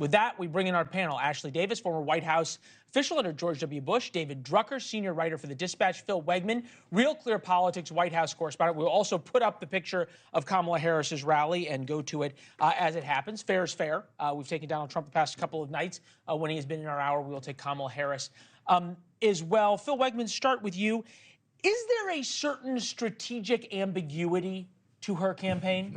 With that, we bring in our panel. Ashley Davis, former White House official under George W. Bush. David Drucker, senior writer for The Dispatch. Phil Wegman, RealClear Politics White House correspondent. We'll also put up the picture of Kamala Harris's rally and go to it as it happens. Fair is fair. We've taken Donald Trump the past couple of nights. When he has been in our hour, we will take Kamala Harris as well. Phil Wegman, start with you. Is there a certain strategic ambiguity to her campaign?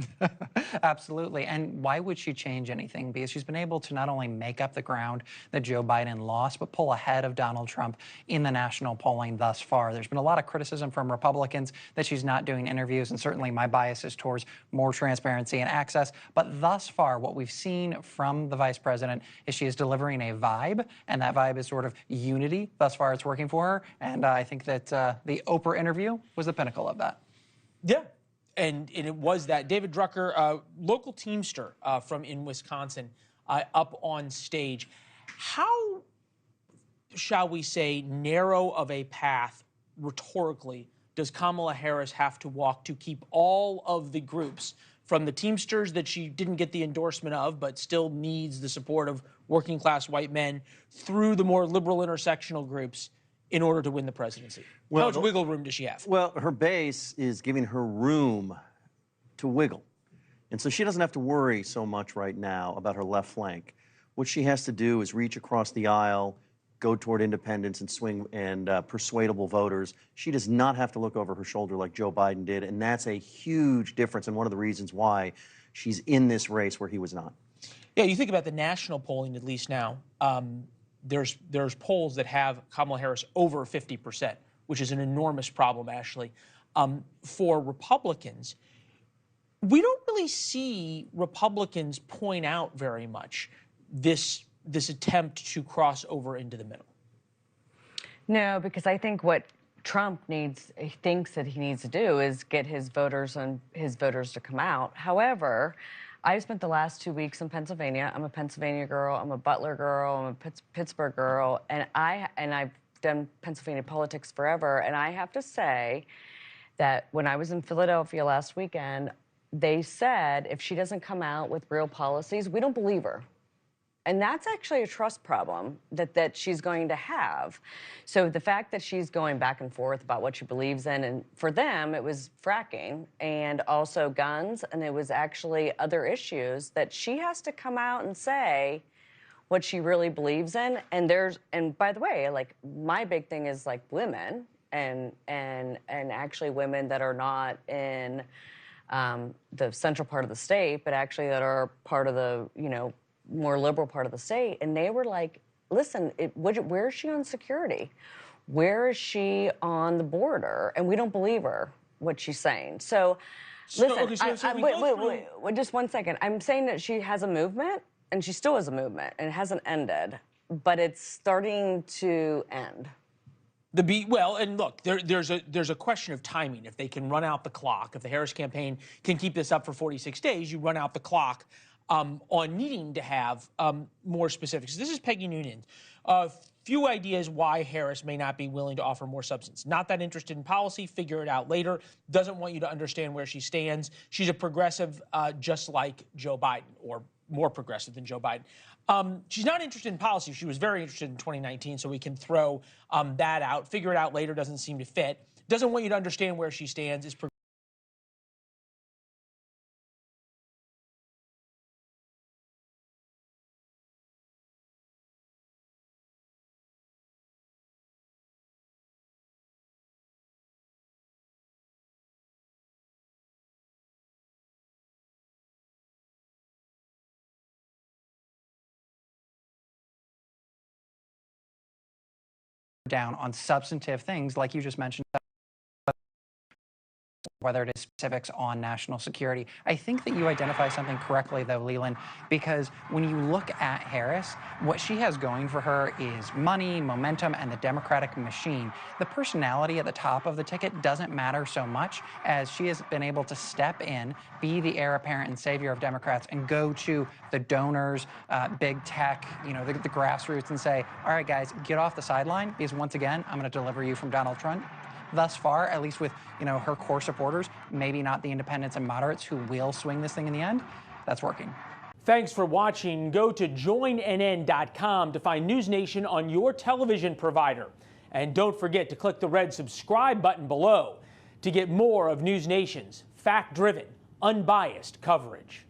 Absolutely. And why would she change anything? Because she's been able to not only make up the ground that Joe Biden lost, but pull ahead of Donald Trump in the national polling thus far. There's been a lot of criticism from Republicans that she's not doing interviews, and certainly my bias is towards more transparency and access. But thus far, what we've seen from the vice president is she is delivering a vibe, and that vibe is sort of unity. Thus far, it's working for her. And I think that the Oprah interview was the pinnacle of that. Yeah. And it was that. David Drucker, local Teamster in Wisconsin, up on stage. How, shall we say, narrow of a path, rhetorically, does Kamala Harris have to walk to keep all of the groups, from the Teamsters that she didn't get the endorsement of, but still needs the support of working class white men, through the more liberal intersectional groups, in order to win the presidency? Well, how much wiggle room does she have? Well, her base is giving her room to wiggle. And so she doesn't have to worry so much right now about her left flank. What she has to do is reach across the aisle, go toward independents and swing and persuadable voters. She does not have to look over her shoulder like Joe Biden did, and that's a huge difference and one of the reasons why she's in this race where he was not. Yeah, you think about the national polling, at least now. There's polls that have Kamala Harris over 50%, which is an enormous problem, Ashley. For Republicans, we don't really see Republicans point out very much this attempt to cross over into the middle. No, because I think what Trump thinks that he needs to do is get his voters to come out. However, I spent the last 2 weeks in Pennsylvania. I'm a Pennsylvania girl. I'm a Butler girl. I'm a Pittsburgh girl, and I've done Pennsylvania politics forever. And I have to say that when I was in Philadelphia last weekend, they said if she doesn't come out with real policies, we don't believe her. And that's actually a trust problem that she's going to have. So the fact that she's going back and forth about what she believes in, and for them, it was fracking and also guns, and it was actually other issues that she has to come out and say what she really believes in. And by the way, like, my big thing is like women and actually women that are not in the central part of the state, but actually that are part of the, more liberal part of the state. And they were like, listen, where is she on security? Where is she on the border? And we don't believe her, what she's saying. So listen, wait, just 1 second. I'm saying that she has a movement, and she still has a movement, and it hasn't ended, but it's starting to end. Well, and look, there's a question of timing. If they can run out the clock, if the Harris campaign can keep this up for 46 days, you run out the clock on needing to have more specifics. This is Peggy Noonan. A few ideas why Harris may not be willing to offer more substance. Not that interested in policy, figure it out later. Doesn't want you to understand where she stands. She's a progressive just like Joe Biden, or more progressive than Joe Biden. She's not interested in policy. She was very interested in 2019, so we can throw that out. Figure it out later doesn't seem to fit. Doesn't want you to understand where she stands. Is down on substantive things like you just mentioned, whether it is specifics on national security. I think that you identify something correctly, though, Leland, because when you look at Harris, what she has going for her is money, momentum, and the Democratic machine. The personality at the top of the ticket doesn't matter so much, as she has been able to step in, be the heir apparent and savior of Democrats, and go to the donors, big tech, the grassroots, and say, all right, guys, get off the sideline, because once again, I'm going to deliver you from Donald Trump. Thus far, at least with her core supporters, maybe not the independents and moderates who will swing this thing in the end, that's working. Thanks for watching. Go to joinnn.com to find NewsNation on your television provider. And don't forget to click the red subscribe button below to get more of NewsNation's fact-driven, unbiased coverage.